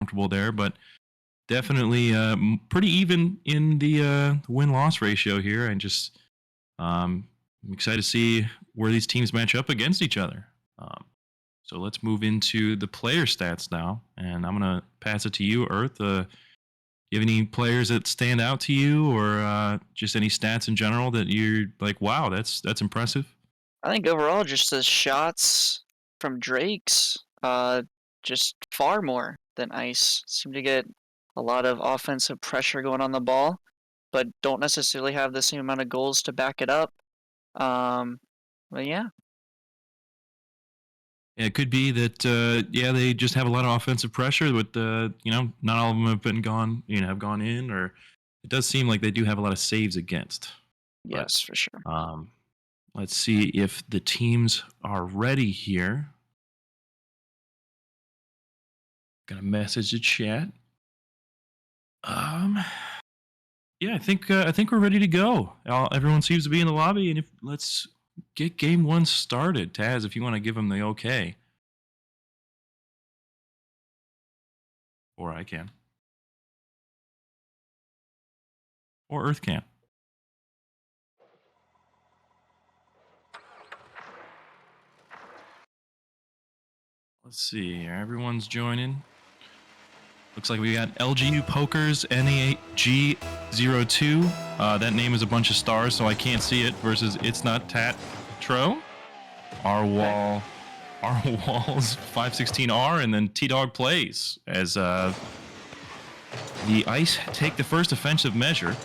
comfortable there, but definitely pretty even in the win-loss ratio here. And just I'm excited to see where these teams match up against each other. So let's move into the player stats now, and I'm gonna pass it to you, Earth. You have any players that stand out to you, or just any stats in general that you're like, wow, that's impressive? I think overall, just the shots from Drake's, just far more than Ice. Seem to get a lot of offensive pressure going on the ball, but don't necessarily have the same amount of goals to back it up. But yeah, It could be that yeah, they just have a lot of offensive pressure, but not all of them have gone in, or it does seem like they do have a lot of saves against. But yes, for sure. um, let's see if the teams are ready here. Gonna message the chat. Um, yeah, I think we're ready to go. Everyone seems to be in the lobby, and let's get game one started. Taz, if you want to give them the okay, or I can, or Earth can. Let's see here. Everyone's joining. Looks like we got LGU Pokers NAG02. That name is a bunch of stars, so I can't see it. Versus It's Not Tatro. R Walls 516R, and then T-Dog Plays as the Ice take the first offensive measure.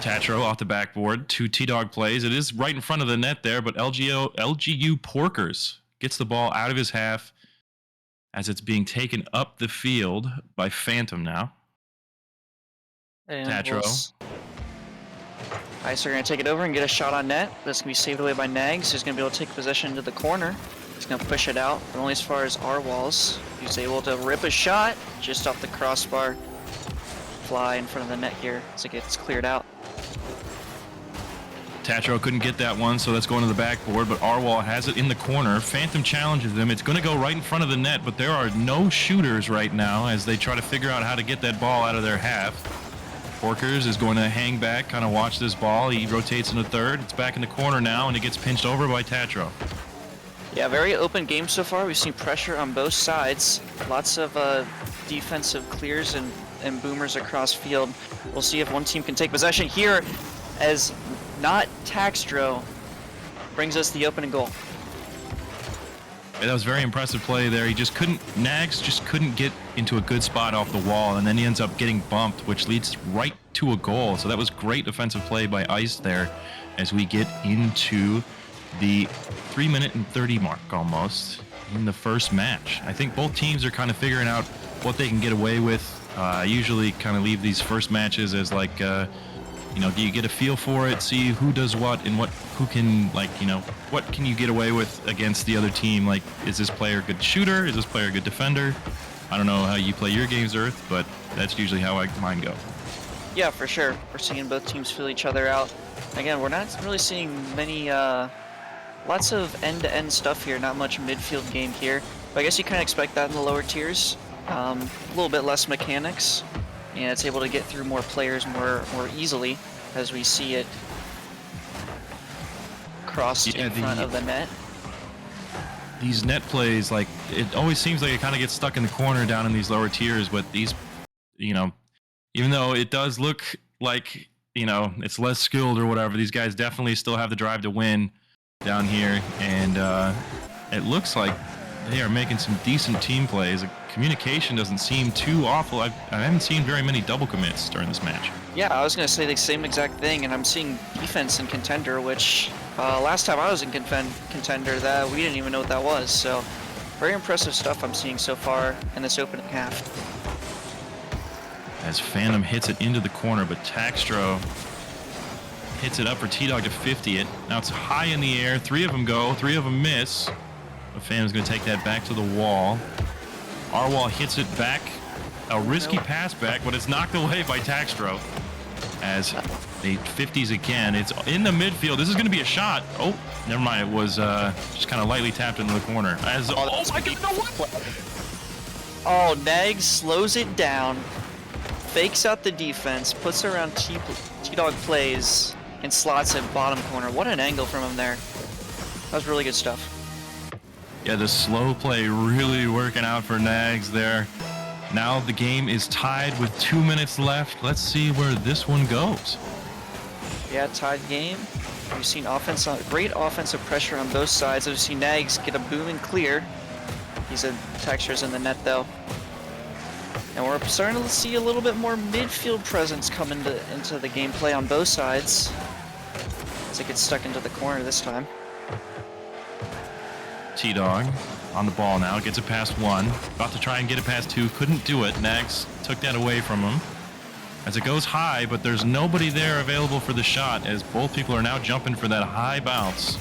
Tatro off the backboard to T-Dog Plays. It is right in front of the net there, but LGU Porkers gets the ball out of his half as it's being taken up the field by Phantom now. And Tatro. Ice are going to take it over and get a shot on net. That's going to be saved away by Nags, who's going to be able to take possession into the corner. He's going to push it out, but only as far as our walls. He's able to rip a shot just off the crossbar. Fly in front of the net here as it gets cleared out. Tatro couldn't get that one, so that's going to the backboard, but Arwal has it in the corner. Phantom challenges them. It's going to go right in front of the net, but there are no shooters right now as they try to figure out how to get that ball out of their half. Porkers is going to hang back, kind of watch this ball. He rotates in the third. It's back in the corner now, and it gets pinched over by Tatro. Yeah, very open game so far. We've seen pressure on both sides. Lots of defensive clears and boomers across field. We'll see if one team can take possession here as not Taxdro brings us the opening goal. Yeah, that was very impressive play there. Nags just couldn't get into a good spot off the wall, and then he ends up getting bumped, which leads right to a goal. So that was great offensive play by Ice there as we get into the 3-minute and 30 mark almost in the first match. I think both teams are kind of figuring out what they can get away with. I usually kind of leave these first matches as like, do you get a feel for it, see who does what, and who can, what can you get away with against the other team? Like, is this player a good shooter? Is this player a good defender? I don't know how you play your games, Earth, but that's usually how mine go. Yeah, for sure. We're seeing both teams feel each other out. Again, we're not really seeing many, lots of end-to-end stuff here, not much midfield game here. But I guess you kind of expect that in the lower tiers. A little bit less mechanics, and it's able to get through more players more easily as we see it crossed in front of the net. These net plays, like, it always seems like it kind of gets stuck in the corner down in these lower tiers, but these, even though it does look like, it's less skilled or whatever, these guys definitely still have the drive to win down here, and it looks like they are making some decent team plays. The communication doesn't seem too awful. I haven't seen very many double commits during this match. Yeah, I was going to say the same exact thing, and I'm seeing defense in Contender, which last time I was in Contender, that we didn't even know what that was. So very impressive stuff I'm seeing so far in this opening half. As Phantom hits it into the corner, but Taxdro hits it up for T-Dog to 50 it. Now it's high in the air. 3 of them go, 3 of them miss. But Phantom's going to take that back to the wall. Arwal hits it back. A risky pass back, but it's knocked away by Taxdro. As They 50s again. It's in the midfield. This is going to be a shot. Oh, never mind. It was just kind of lightly tapped into the corner. As oh my God! No what? Oh, Nags slows it down, fakes out the defense, puts it around T-Dog plays, and slots it bottom corner. What an angle from him there. That was really good stuff. Yeah, the slow play really working out for Nags there. Now the game is tied with 2 minutes left. Let's see where this one goes. Yeah, tied game. We've seen great offensive pressure on both sides. We've seen Nags get a booming clear. He's a textures in the net though. And we're starting to see a little bit more midfield presence come into the gameplay on both sides. As it gets stuck into the corner this time. T-Dog on the ball now, gets it past one. About to try and get it past two, couldn't do it. Nags took that away from him. As it goes high, but there's nobody there available for the shot as both people are now jumping for that high bounce.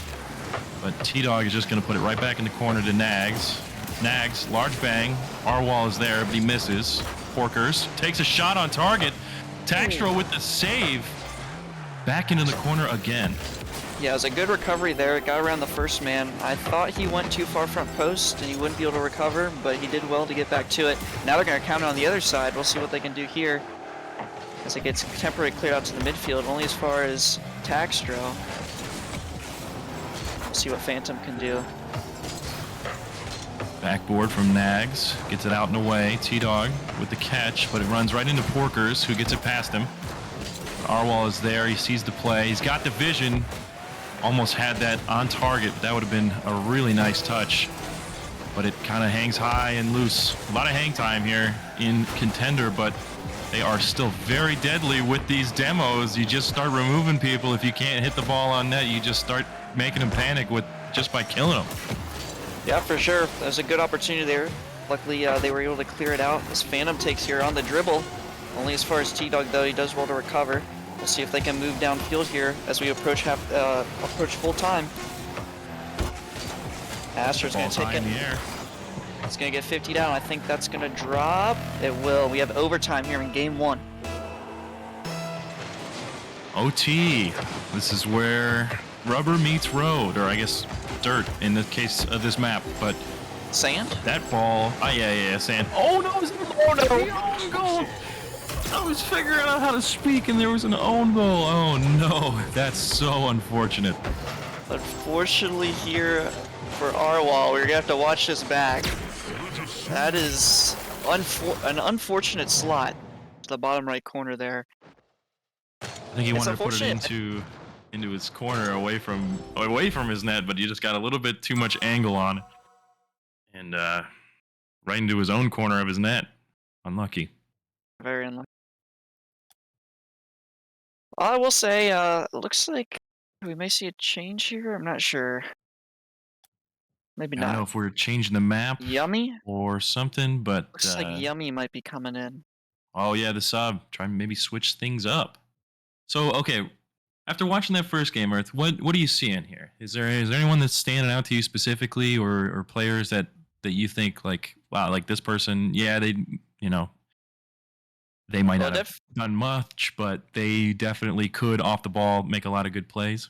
But T-Dog is just going to put it right back in the corner to Nags. Nags, large bang. Arwall is there, but he misses. Porkers takes a shot on target. Taxtro with the save. Back into the corner again. Yeah, it was a good recovery there. It got around the first man. I thought he went too far front post and he wouldn't be able to recover, but he did well to get back to it. Now they're going to count it on the other side. We'll see what they can do here as it gets temporarily cleared out to the midfield, only as far as Taxtro. We'll see what Phantom can do. Backboard from Nags. Gets it out and away. T-Dog with the catch, but it runs right into Porkers, who gets it past him. Arwall is there. He sees the play. He's got the vision. Almost had that on target. That would have been a really nice touch. But it kind of hangs high and loose. A lot of hang time here in Contender, but they are still very deadly with these demos. You just start removing people. If you can't hit the ball on net, you just start making them panic just by killing them. Yeah, for sure. There's a good opportunity there. Luckily, they were able to clear it out. This Phantom takes here on the dribble. Only as far as T-Dog, though, he does well to recover. We'll see if they can move downfield here as we approach full time. Astro's going to take it. It's going to get 50 down. I think that's going to drop. It will. We have overtime here in game one. OT. This is where rubber meets road, or I guess dirt in the case of this map. But sand? That ball. Oh, yeah, sand. Oh, no. Oh, no. I was figuring out how to speak and there was an own goal. Oh no, that's so unfortunate. Unfortunately here for Arwall, we're gonna have to watch this back. That is an unfortunate slot to the bottom right corner there. I think he wanted to put it into his corner away from his net, but he just got a little bit too much angle on it. And right into his own corner of his net. Unlucky. Very unlucky. I will say, it looks like we may see a change here. I'm not sure. Maybe not. I don't know if we're changing the map. Yummy? Or something, but... Looks like Yummy might be coming in. Oh, yeah, the sub. Try and maybe switch things up. So, okay, after watching that first game, Earth, what are you seeing here? Is there anyone that's standing out to you specifically, or players that you think, like, wow, like this person, yeah, they might not have done much, but they definitely could, off the ball, make a lot of good plays?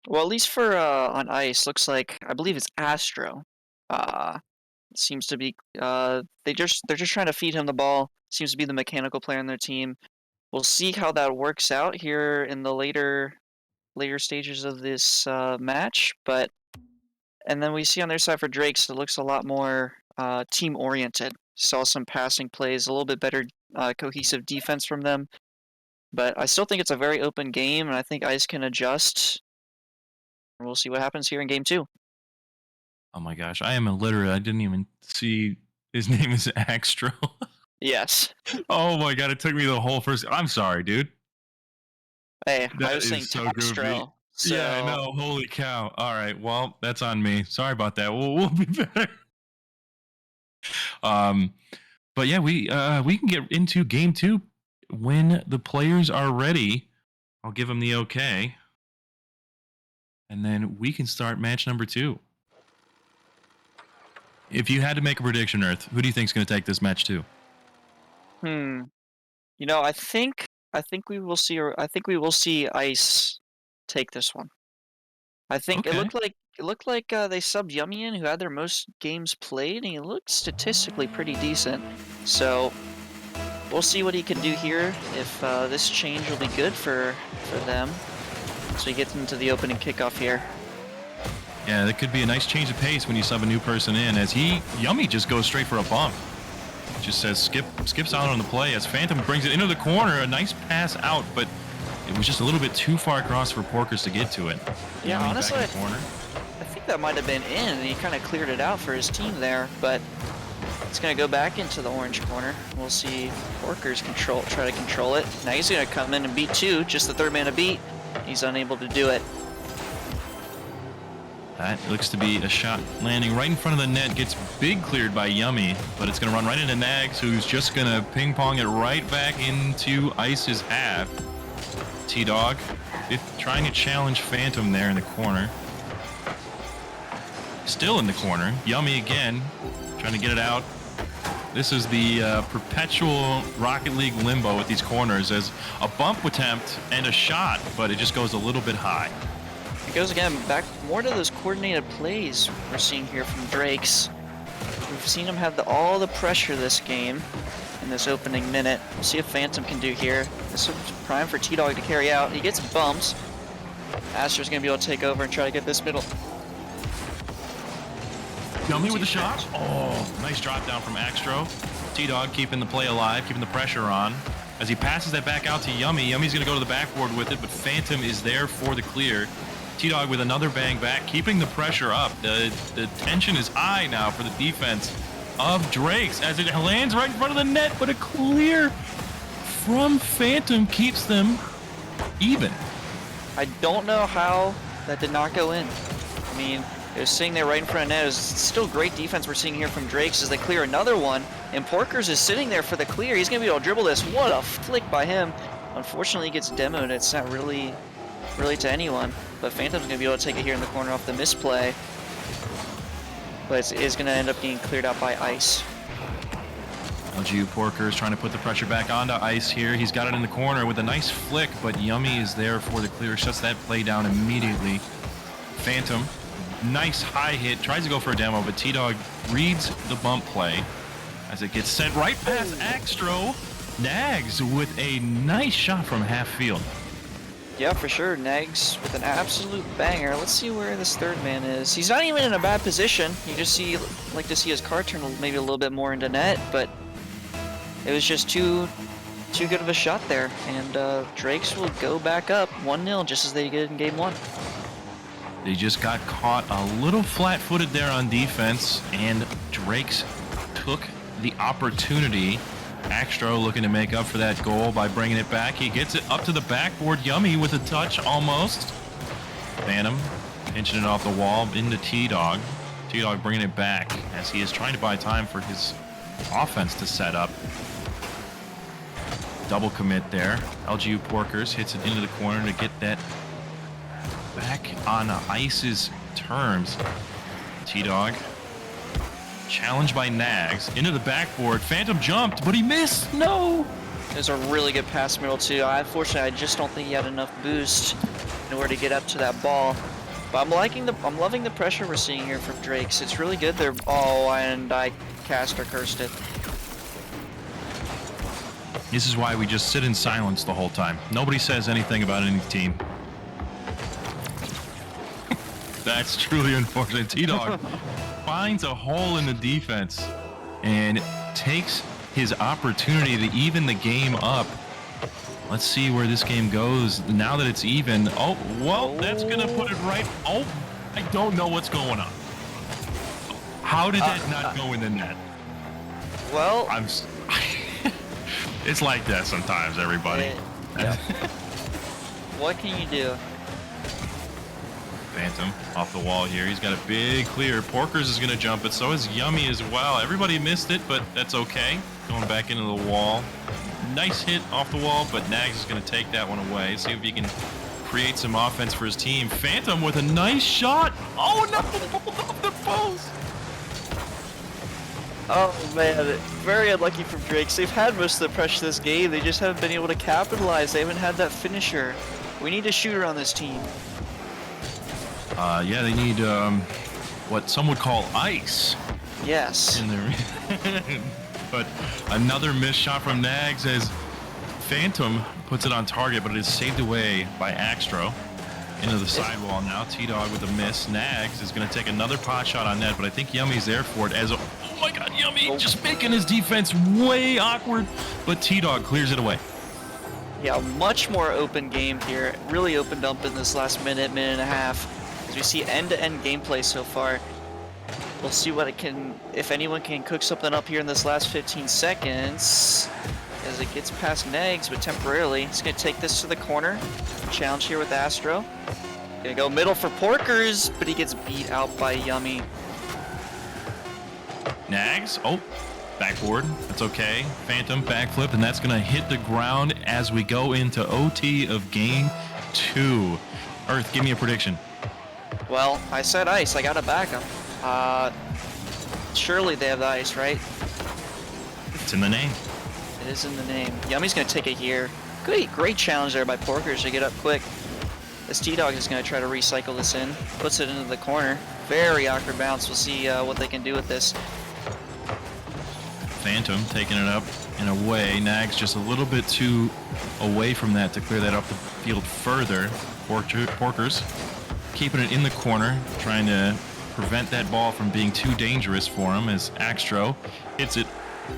Well, at least for on ice, looks like, I believe it's Astro. Seems to be they're just trying to feed him the ball. Seems to be the mechanical player on their team. We'll see how that works out here in the later stages of this match. And then we see on their side for Drakes, it looks a lot more team oriented. Saw some passing plays, a little bit better cohesive defense from them. But I still think it's a very open game, and I think Ice can adjust. We'll see what happens here in game two. Oh my gosh, I am illiterate. I didn't even see his name is Axtro. Yes. Oh my god, it took me the whole first... I'm sorry, dude. Hey, I was saying so Taxtro. So... Yeah, I know. Holy cow. All right, well, that's on me. Sorry about that. We'll be better. But yeah, we can get into game two when the players are ready. I'll give them the okay. And then we can start match number two. If you had to make a prediction, Earth, who do you think is going to take this match to? I think I think we will see. I think we will see Ice take this one. I think Okay. it looked like they subbed Yummy in, who had their most games played, and he looked statistically pretty decent. So we'll see what he can do here. If this change will be good for them, so he gets into the opening kickoff here. Yeah, that could be a nice change of pace when you sub a new person in, as Yummy just goes straight for a bump. Just says skips out on the play as Phantom brings it into the corner. A nice pass out, but it was just a little bit too far across for Porkers to get to it. Yeah, Yummy honestly, back in the corner. I think that might have been in, and he kind of cleared it out for his team there, but it's going to go back into the orange corner. We'll see Porkers try to control it. Now he's going to come in and beat 2, just the third man to beat. He's unable to do it. That looks to be a shot landing right in front of the net. Gets big cleared by Yummy, but it's going to run right into Nags, who's just going to ping pong it right back into Ice's half. T-Dog trying to challenge Phantom there in the corner. Still in the corner. Yummy again, trying to get it out. This is the perpetual Rocket League limbo with these corners, as a bump attempt and a shot, but it just goes a little bit high. It goes again back more to those coordinated plays we're seeing here from Drakes. We've seen him have all the pressure this game in this opening minute. We'll see if Phantom can do here. This is prime for T-Dog to carry out. He gets bumps. Astra's going to be able to take over and try to get this middle. Yummy with the shot. Oh, nice drop down from Astro. T-Dog keeping the play alive, keeping the pressure on. As he passes that back out to Yummy, Yummy's going to go to the backboard with it, but Phantom is there for the clear. T-Dog with another bang back, keeping the pressure up. The tension is high now for the defense of Drakes as it lands right in front of the net, but a clear from Phantom keeps them even. I don't know how that did not go in. I mean, it was sitting there right in front of net. It was still great defense we're seeing here from Drakes as they clear another one. And Porkers is sitting there for the clear. He's going to be able to dribble this. What a flick by him. Unfortunately, he gets demoed. It's not really to anyone. But Phantom's going to be able to take it here in the corner off the misplay. But it is going to end up being cleared out by Ice. LGU Porkers trying to put the pressure back onto Ice here. He's got it in the corner with a nice flick, but Yummy is there for the clear. Shuts that play down immediately. Phantom, nice high hit. Tries to go for a demo, but T-Dog reads the bump play as it gets sent right past Axtro. Nags with a nice shot from half field. Yeah, for sure. Nags with an absolute banger. Let's see where this third man is. He's not even in a bad position. You just like to see his card turn maybe a little bit more into net, but it was just too good of a shot there. And Drakes will go back up 1-0 just as they did in game 1. They just got caught a little flat-footed there on defense, and Drakes took the opportunity. Axtro looking to make up for that goal by bringing it back. He gets it up to the backboard. Yummy with a touch almost. Phantom pinching it off the wall into T-Dog. T-Dog bringing it back as he is trying to buy time for his offense to set up. Double commit there. LGU Porkers hits it into the corner to get that back on Ice's terms. T-Dog challenged by Nags into the backboard. Phantom jumped, but he missed. No. There's a really good pass middle too. Unfortunately, I just don't think he had enough boost in order to get up to that ball. But I'm loving the pressure we're seeing here from Drakes. It's really good. And I cast or cursed it. This is why we just sit in silence the whole time. Nobody says anything about any team. That's truly unfortunate. T-Dog finds a hole in the defense and takes his opportunity to even the game up. Let's see where this game goes now that it's even. Oh, well, that's going to put it right. Oh, I don't know what's going on. How did that not go in the net? Well, it's like that sometimes, everybody. Yeah. What can you do? Phantom off the wall here. He's got a big clear. Porkers is going to jump it. So is Yummy as well. Everybody missed it, but that's okay. Going back into the wall. Nice hit off the wall, but Nags is going to take that one away. See if he can create some offense for his team. Phantom with a nice shot. Oh, no! Off the post! Oh man, very unlucky from Drakes. They've had most of the pressure this game. They just haven't been able to capitalize. They haven't had that finisher. We need a shooter on this team. Yeah, they need what some would call ice Yes. in their. But another missed shot from Nags as Phantom puts it on target, but it is saved away by Axtro. Into the sidewall now. T-Dog with a miss. Nags is going to take another pot shot on net, but I think Yummy's there for it as a, oh my god, Yummy just making his defense way awkward, but T-Dog clears it away. Yeah, much more open game here. Really opened up in this last minute and a half. As we see end-to-end gameplay so far. We'll see what it can, if anyone can cook something up here in this last 15 seconds. As it gets past Nags, but temporarily. He's going to take this to the corner. Challenge here with Astro. Gonna go middle for Porkers, but he gets beat out by Yummy. Nags, oh, backboard, that's okay. Phantom backflip, and that's gonna hit the ground as we go into OT of game 2. Earth, give me a prediction. Well, I said ice, I gotta back him. Surely they have the ice, right? It's in the name. It is in the name. Yummy's gonna take it here. Great challenge there by Porkers to get up quick. This T-Dog is gonna try to recycle this in. Puts it into the corner. Very awkward bounce. We'll see what they can do with this. Phantom taking it up and away. Nags just a little bit too away from that to clear that up the field further. Porkers keeping it in the corner, trying to prevent that ball from being too dangerous for him as Axtro hits it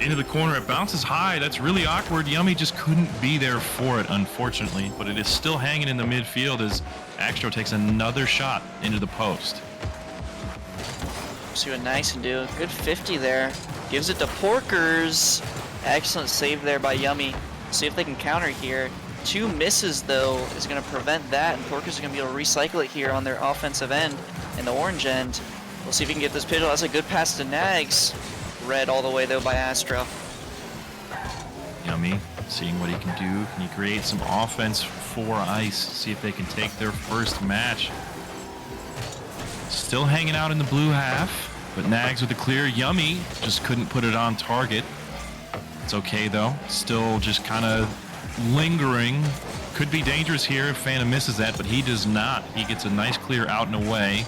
into the corner. It bounces high. That's really awkward. Yummy just couldn't be there for it, unfortunately, but it is still hanging in the midfield as Axtro takes another shot into the post. See what Nags can do. Good 50 there. Gives it to Porkers. Excellent save there by Yummy. See if they can counter here. 2 misses, though, is going to prevent that, and Porkers is going to be able to recycle it here on their offensive end and the orange end. We'll see if he can get this pivotal. That's a good pass to Nags. Red all the way, though, by Astro. Yummy seeing what he can do. Can he create some offense for ice? See if they can take their first match. Still hanging out in the blue half, but Nags with the clear. Yummy just couldn't put it on target. It's okay, though. Still just kind of lingering. Could be dangerous here if Phantom misses that, but he does not. He gets a nice clear out and away.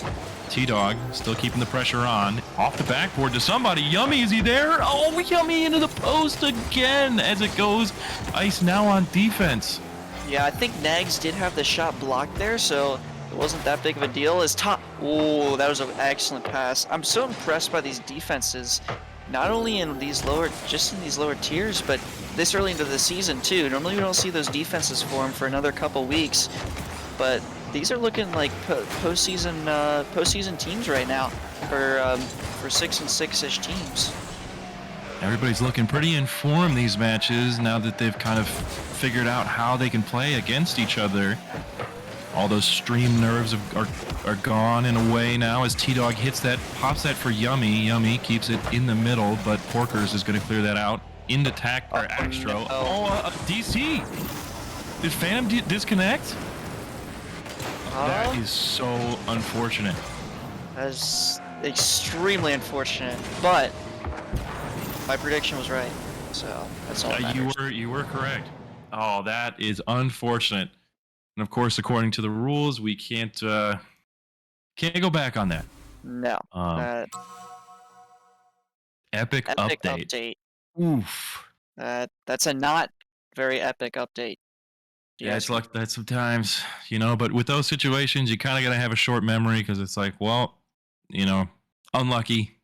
T-Dog still keeping the pressure on. Off the backboard to somebody. Yummy, is he there? Oh, Yummy into the post again as it goes. Ice now on defense. Yeah, I think Nags did have the shot blocked there, so it wasn't that big of a deal. As top, oh, that was an excellent pass. I'm so impressed by these defenses, not only in these lower, just in these lower tiers, but this early into the season too. Normally we don't see those defenses form for another couple weeks, but these are looking like postseason teams right now for 6-6-ish teams. Everybody's looking pretty informed these matches now that they've kind of figured out how they can play against each other. All those stream nerves are gone in a way now as T-Dog hits that, pops that for Yummy. Yummy keeps it in the middle, but Porkers is going to clear that out. Into tack or Axtro. No. DC! Did Phantom disconnect? That is so unfortunate. That is extremely unfortunate, but my prediction was right, so that's all that matters. You were correct. Oh, that is unfortunate. And of course, according to the rules, we can't go back on that. No. Epic update. Oof. That's a not very epic update. Yeah, it's like that sometimes, but with those situations, you kind of got to have a short memory because it's like, well, unlucky.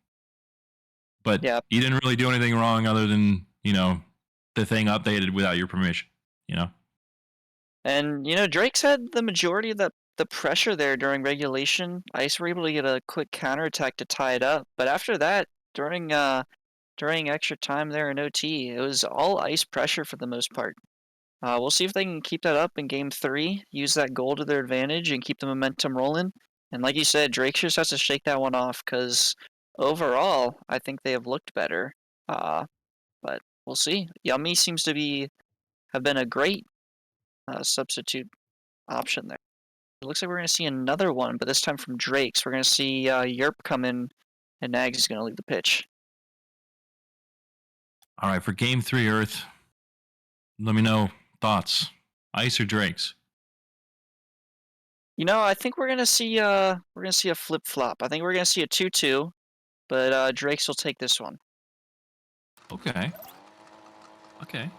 But you didn't really do anything wrong other than, the thing updated without your permission, And, Drake's had the majority of the pressure there during regulation. Ice were able to get a quick counterattack to tie it up. But after that, during extra time there in OT, it was all ice pressure for the most part. We'll see if they can keep that up in Game 3, use that goal to their advantage, and keep the momentum rolling. And like you said, Drake just has to shake that one off, because overall, I think they have looked better. But we'll see. Yummy seems to have been a great substitute option there. It looks like we're going to see another one, but this time from Drake. So we're going to see Yerp come in, and Nags is going to leave the pitch. All right, for game 3, Earth, let me know thoughts. Ice or Drakes? You know, I think we're gonna see a flip flop. I think we're gonna see a 2-2, but Drakes will take this one. Okay. Okay.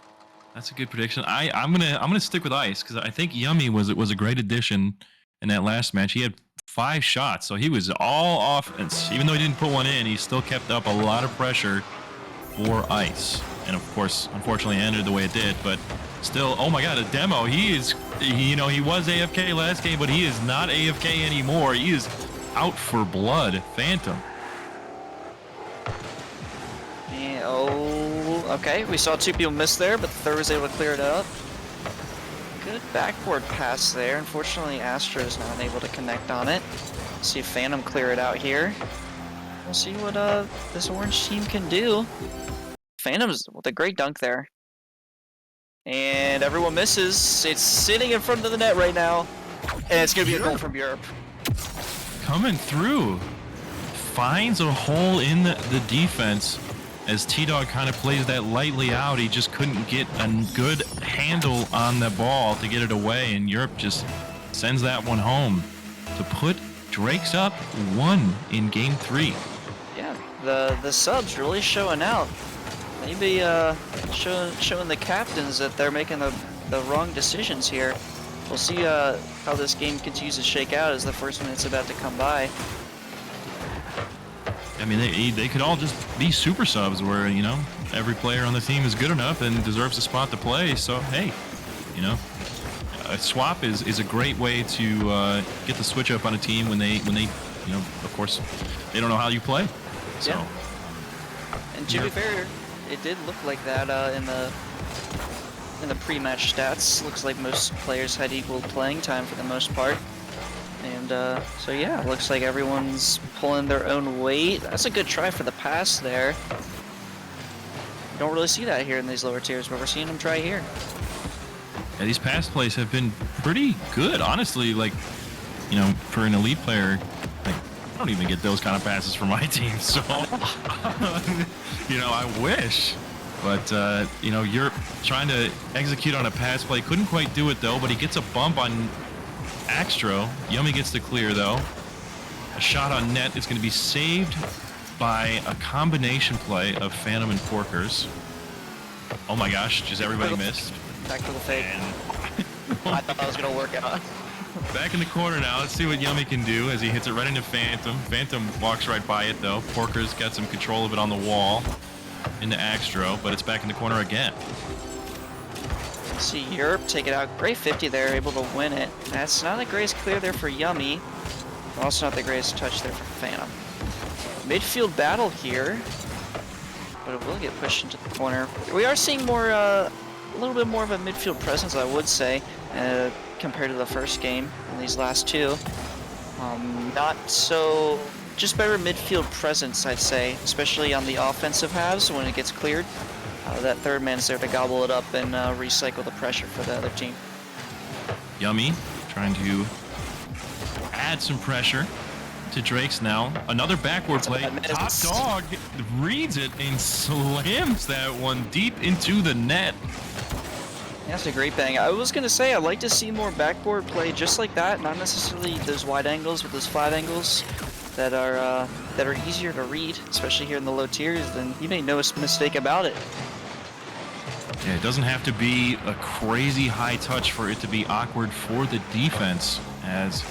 That's a good prediction. I'm gonna stick with Ice because I think Yummy was a great addition in that last match. He had 5 shots, so he was all offense. Even though he didn't put one in, he still kept up a lot of pressure for Ice. And of course, unfortunately, ended the way it did. But still, oh my God, a demo. He was AFK last game, but he is not AFK anymore. He is out for blood. Phantom. And, oh, okay. We saw 2 people miss there, but the third was able to clear it up. Good backboard pass there. Unfortunately, Astro is not able to connect on it. See if Phantom clear it out here. We'll see what this orange team can do. Phantom's with a great dunk there. And everyone misses. It's sitting in front of the net right now. And it's going to be a goal from Europe. Coming through. Finds a hole in the defense as T-Dog kind of plays that lightly out. He just couldn't get a good handle on the ball to get it away, and Europe just sends that one home to put Drakes up 1 in game 3. Yeah, the subs really showing out. Maybe showing the captains that they're making the wrong decisions here. We'll see how this game continues to shake out as the first minute's about to come by. I mean, they could all just be super subs where, every player on the team is good enough and deserves a spot to play. So, hey, a swap is a great way to get the switch up on a team when they of course, they don't know how you play. So. Yeah. And to be fair, it did look like that in the pre-match stats. Looks like most players had equal playing time for the most part. And so yeah, looks like everyone's pulling their own weight. That's a good try for the pass there. You don't really see that here in these lower tiers, but we're seeing them try here. Yeah, these pass plays have been pretty good, honestly. Like, for an elite player, like, I don't even get those kind of passes from my team. So, I wish. But, you're trying to execute on a pass play. Couldn't quite do it, though, but he gets a bump on Axtro. Yummy gets the clear, though. A shot on net is going to be saved by a combination play of Phantom and Porkers. Oh my gosh, just everybody missed. Back to the fake. I thought that was going to work out. Back in the corner now. Let's see what Yummy can do as he hits it right into Phantom. Phantom walks right by it, though. Porker's got some control of it on the wall into Axtro, but it's back in the corner again. See Europe take it out. Great 50 there, able to win it. That's not the greatest clear there for Yummy. Also not the greatest touch there for Phantom. Midfield battle here, but it will get pushed into the corner. We are seeing more, a little bit more of a midfield presence, I would say, compared to the first game in these last 2. Not so, just better midfield presence, I'd say, especially on the offensive halves when it gets cleared. That third man's there to gobble it up and recycle the pressure for the other team. Yummy trying to add some pressure to Drakes now. Another backward play. Top Dog reads it and slams that one deep into the net. That's a great bang. I was going to say, I'd like to see more backboard play just like that, not necessarily those wide angles with those flat angles that are easier to read, especially here in the low tiers, then you made no mistake about it. Yeah, it doesn't have to be a crazy high touch for it to be awkward for the defense, as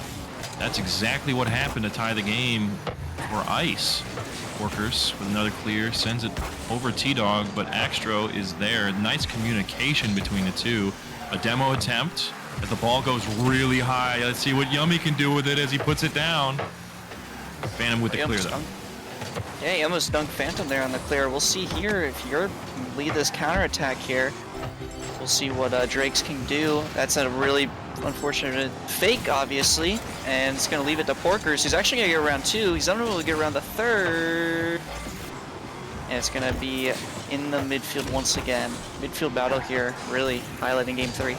that's exactly what happened to tie the game for Ice. Workers with another clear, sends it over T-Dog, but Axtro is there. Nice communication between the two. A demo attempt, as the ball goes really high. Let's see what Yummy can do with it as he puts it down. Phantom with the clear, though. Yeah, he almost dunked Phantom there on the clear. We'll see here if Europe can lead this counterattack here. We'll see what Drakes can do. That's a really unfortunate fake, obviously, and it's going to leave it to Porkers. He's actually going to get around 2. He's unable to get around the third. And it's going to be in the midfield once again. Midfield battle here, really highlighting game 3.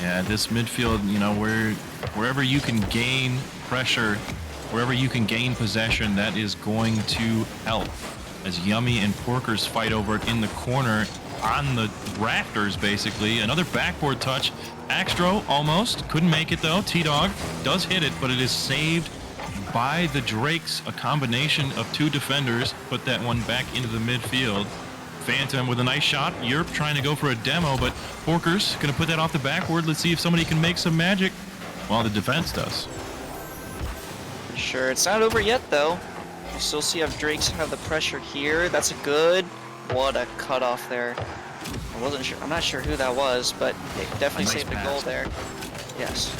Yeah, this midfield, wherever you can gain pressure, wherever you can gain possession, that is going to help. as Yummy and Porkers fight over it in the corner on the rafters, basically. Another backboard touch. Axtro almost couldn't make it though. T-Dog does hit it, but it is saved by the Drakes. A combination of two defenders put that one back into the midfield. Phantom with a nice shot. Europe trying to go for a demo, but Porkers gonna put that off the backboard. Let's see if somebody can make some magic. Well, the defense does. Sure, it's not over yet though. We'll still see if Drakes have the pressure here. That's a good. What a cutoff there. I wasn't sure. I'm not sure who that was, but it definitely saved the goal there. Yes.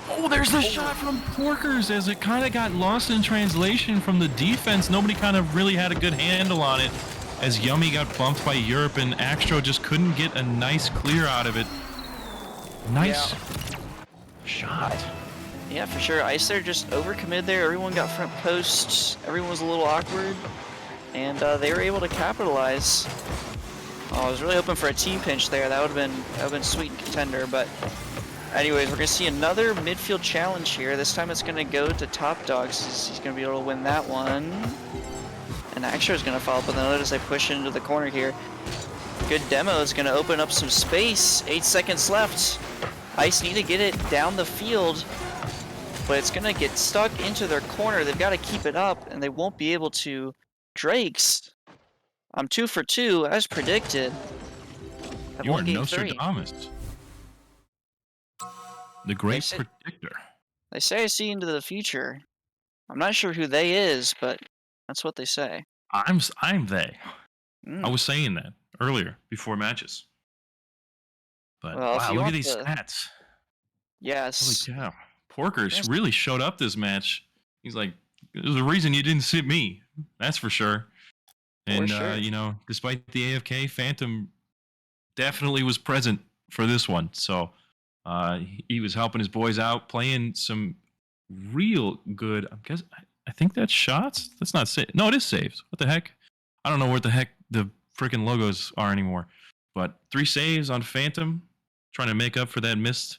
Oh, there's the shot from Porkers as it kind of got lost in translation from the defense. Nobody kind of really had a good handle on it as Yummy got bumped by Europe and Axtro just couldn't get a nice clear out of it. Nice shot. Yeah, for sure. Ice there just overcommitted there. Everyone got front posts. Everyone was a little awkward. And they were able to capitalize. Oh, I was really hoping for a team pinch there. That would have been sweet in Contender. But anyways, we're gonna see another midfield challenge here. This time it's gonna go to Top Dogs. He's gonna be able to win that one. And Axtro's gonna follow up with another as they push into the corner here. Good demo is gonna open up some space. 8 seconds left. Ice need to get it down the field, but it's gonna get stuck into their corner. They've got to keep it up, and they won't be able to. Drakes, I'm 2 for 2 as predicted. You are Nostradamus. The great predictor. They say I see into the future. I'm not sure who they is, but that's what they say. I'm they. I was saying that earlier before matches. But well, wow, look at these stats. Yes. Holy cow. Porkers really showed up this match. He's like, there's a reason you didn't sit me. That's for sure. And, you know, despite the AFK, Phantom definitely was present for this one. So he was helping his boys out, playing some real good. I think that's shots. That's not saved. No, it is saves. What the heck? I don't know what the heck the freaking logos are anymore. But 3 saves on Phantom, trying to make up for that missed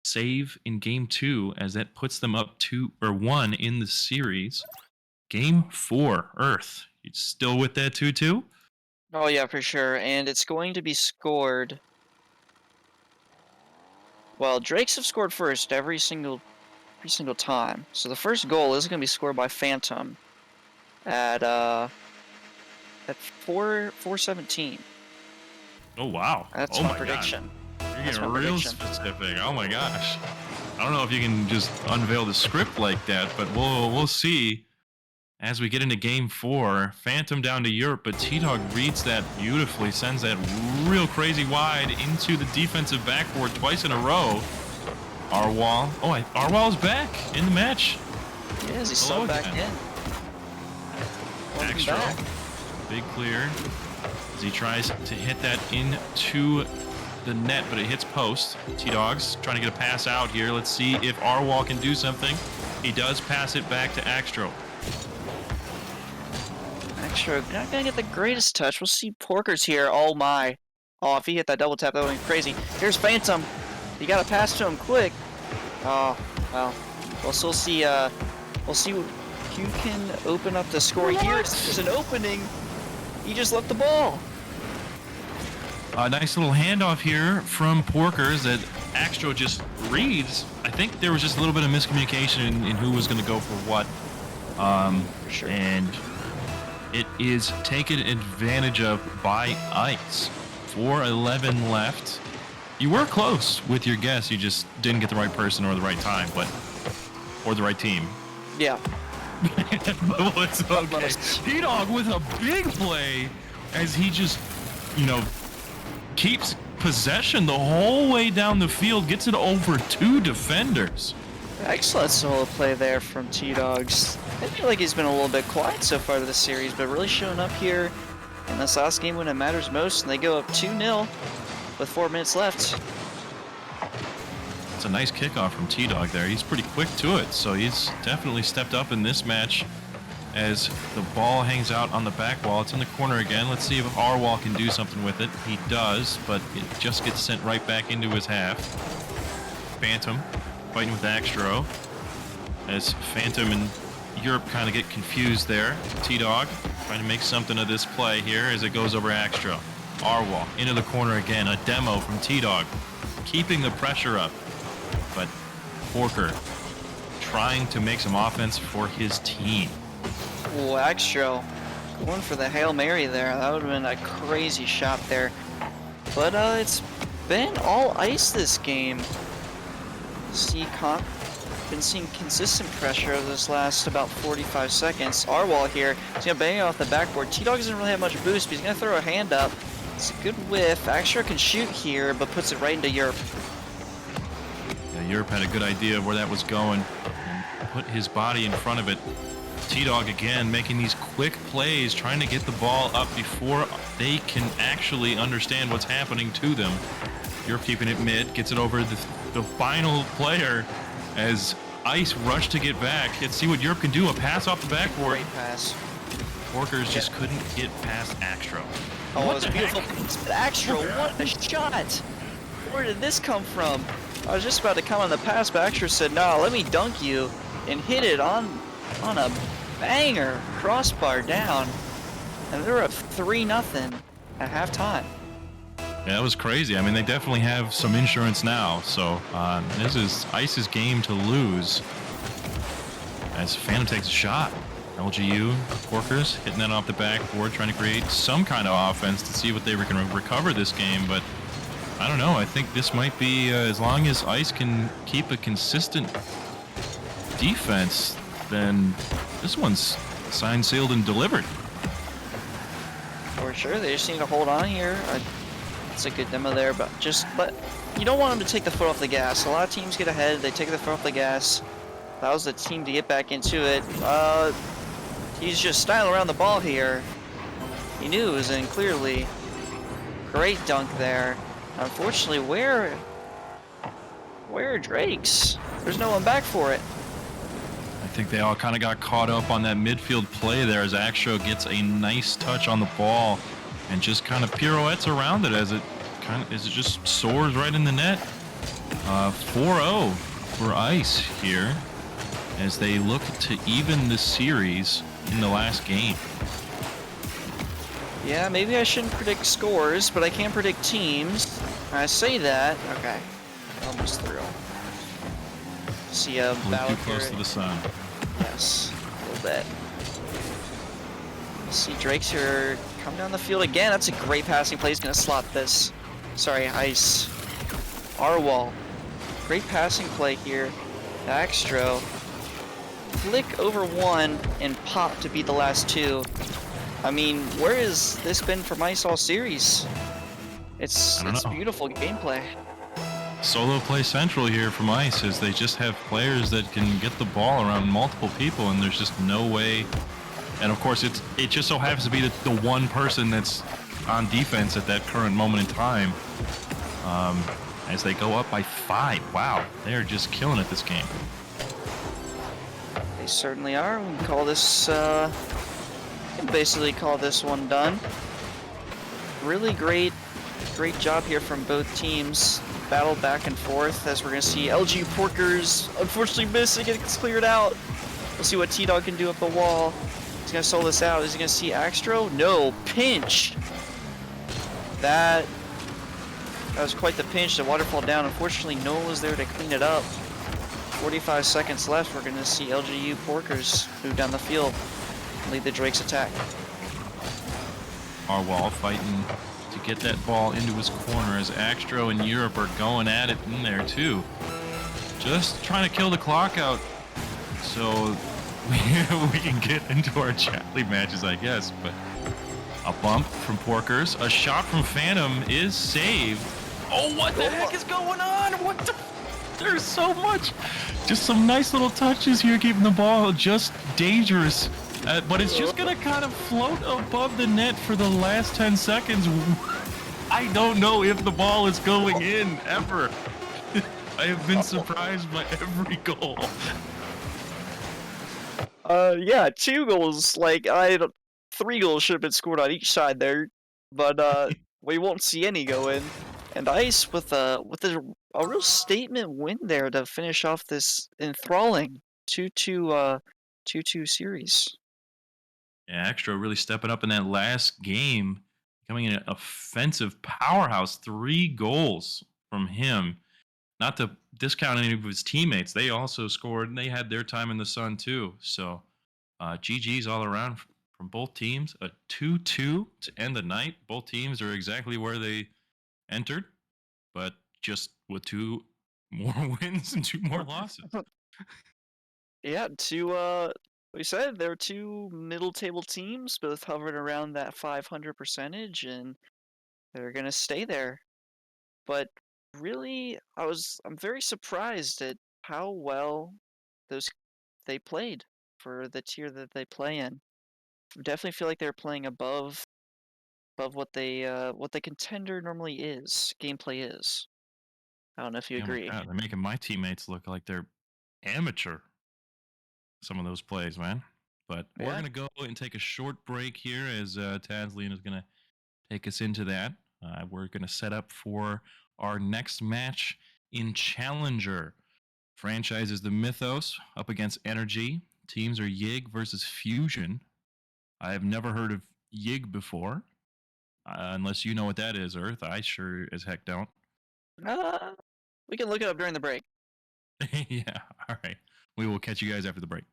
save in game 2, as that puts them up 2-1 in the series. Game 4, Earth. You still with that 2-2? Oh yeah, for sure. And it's going to be scored. Well, Drakes have scored first every single time. So the first goal is going to be scored by Phantom at 4:17. Oh wow. That's my prediction. You're getting real specific. Oh my gosh. I don't know if you can just unveil the script like that, but we'll see as we get into game 4. Phantom down to Europe, but T-Dog reads that beautifully, sends that real crazy wide into the defensive backboard twice in a row. Arwal. Oh, Arwal's back in the match. He is. He's still back in. Extra. Big clear as he tries to hit that into the net, but it hits post. T-Dog's trying to get a pass out here. Let's see if Arwal can do something. He does pass it back to Axtro. Axtro not gonna get the greatest touch. We'll see Porkers here. Oh my. Oh, if he hit that double tap, that would be crazy. Here's Phantom. You gotta pass to him quick. Oh, well. We'll still see, we'll see who can open up the score here. There's an opening. He just left the ball. A nice little handoff here from Porkers that Axtro just reads. I think there was just a little bit of miscommunication in who was going to go for what. Sure. And it is taken advantage of by Ice. 4:11 left. You were close with your guess. You just didn't get the right person or the right time, or the right team. Yeah. But it's okay. T-Dog with a big play as he just, you know, keeps possession the whole way down the field, gets it over 2 defenders. Excellent solo play there from T-Dogs. I feel like he's been a little bit quiet so far this series, but really showing up here in this last game when it matters most, and they go up 2-0 with 4 minutes left. It's a nice kickoff from T-Dog there. He's pretty quick to it, so he's definitely stepped up in this match as the ball hangs out on the back wall. It's in the corner again. Let's see if Arwal can do something with it. He does, but it just gets sent right back into his half. Phantom fighting with Axtro as Phantom and Europe kind of get confused there. T-Dog trying to make something of this play here as it goes over Axtro. Arwal into the corner again. A demo from T-Dog, keeping the pressure up. But Porker trying to make some offense for his team. Ooh, Axtro going for the Hail Mary there. That would have been a crazy shot there. But it's been all ice this game. Been seeing consistent pressure over this last about 45 seconds. Arwal here, he's gonna bang it off the backboard. T-Dog doesn't really have much boost, but he's gonna throw a hand up. It's a good whiff. Axtro can shoot here, but puts it right into Europe. Yeah, Europe had a good idea of where that was going and put his body in front of it. T-Dog again making these quick plays, trying to get the ball up before they can actually understand what's happening to them. Europe keeping it mid, gets it over the final player as Ice rush to get back. Let's see what Europe can do. A pass off the backboard. Great pass. Porkers just couldn't get past Axtro. Oh, it was a beautiful Axtro, what a shot! Where did this come from? I was just about to come on the pass, but Axtro said, "No, let me dunk you," and hit it on a banger, crossbar down, and they're up 3-0 at halftime. Yeah, that was crazy. I mean, they definitely have some insurance now, so this is Ice's game to lose. As Phantom takes a shot. LGU, Porkers hitting that off the backboard, trying to create some kind of offense to see what they can recover this game, but I don't know. I think this might be, as long as Ice can keep a consistent defense, then this one's signed, sealed, and delivered. For sure, they just need to hold on here. It's a good demo there, but you don't want them to take the foot off the gas. A lot of teams get ahead, they take the foot off the gas. That was the team to get back into it. He's just styling around the ball here. He knew it was in clearly. Great dunk there. Unfortunately, where are Drake's? There's no one back for it. I think they all kind of got caught up on that midfield play there as Axtro gets a nice touch on the ball and just kind of pirouettes around it as it just soars right in the net. 4-0 for Ice here as they look to even the series in the last game. Yeah, maybe I shouldn't predict scores, but I can predict teams. I say that. Okay, almost through. See a battle too close to the sun. Yes, a little bit. See Drake's here, come down the field again. That's a great passing play. He's gonna slot this. Sorry, Ice. Arwal. Great passing play here. Axtro. Flick over one and pop to beat the last two. I mean, where has this been from Ice all series? It's beautiful gameplay. Solo play central here from Ice as they just have players that can get the ball around multiple people, and there's just no way. And of course, it just so happens to be the one person that's on defense at that current moment in time. As they go up by 5. Wow, they're just killing it this game. They certainly are. We can call this, can basically call this one done. Really great job here from both teams. Battle back and forth as we're going to see LG Porkers unfortunately missing. It gets cleared out. We'll see what T-Dog can do up the wall. He's going to solo this out. Is he going to see Axtro? No. Pinch. That was quite the pinch. The waterfall down. Unfortunately, no one was there to clean it up. 45 seconds left. We're going to see LGU Porkers move down the field and lead the Drake's attack. Arwal fighting to get that ball into his corner as Axtro and Europe are going at it in there too. Just trying to kill the clock out so we can get into our Chatley matches, I guess. But a bump from Porkers. A shot from Phantom is saved. Oh, what the heck is going on? What the... There's so much. Just some nice little touches here, keeping the ball just dangerous. But it's just going to kind of float above the net for the last 10 seconds. I don't know if the ball is going in, ever. I have been surprised by every goal. Yeah, 2 goals. Like, 3 goals should have been scored on each side there. But, we won't see any go in. And Ice with a real statement win there to finish off this enthralling 2-2 2-2 series. Yeah, Extra really stepping up in that last game, becoming an offensive powerhouse. 3 goals from him. Not to discount any of his teammates, they also scored and they had their time in the sun too. So, GG's all around from both teams. A 2-2 to end the night. Both teams are exactly where they entered, but just with 2 more wins and 2 more losses. Yeah, we said there are two middle table teams, both hovering around that 500 percentage, and they're gonna stay there. But really, I'm very surprised at how well those they played for the tier that they play in. Definitely feel like they're playing above what the contender normally is, gameplay is. I don't know if you Oh my agree. god, they're making my teammates look like they're amateur. Some of those plays, man. But we're Yeah. gonna go and take a short break here as Taslian is gonna take us into that. We're gonna set up for our next match in Challenger. Franchise is the Mythos up against Energy. Teams are Yig versus Fusion. I have never heard of Yig before, unless you know what that is, Earth. I sure as heck don't. Uh, we can look it up during the break. Yeah, all right. We will catch you guys after the break.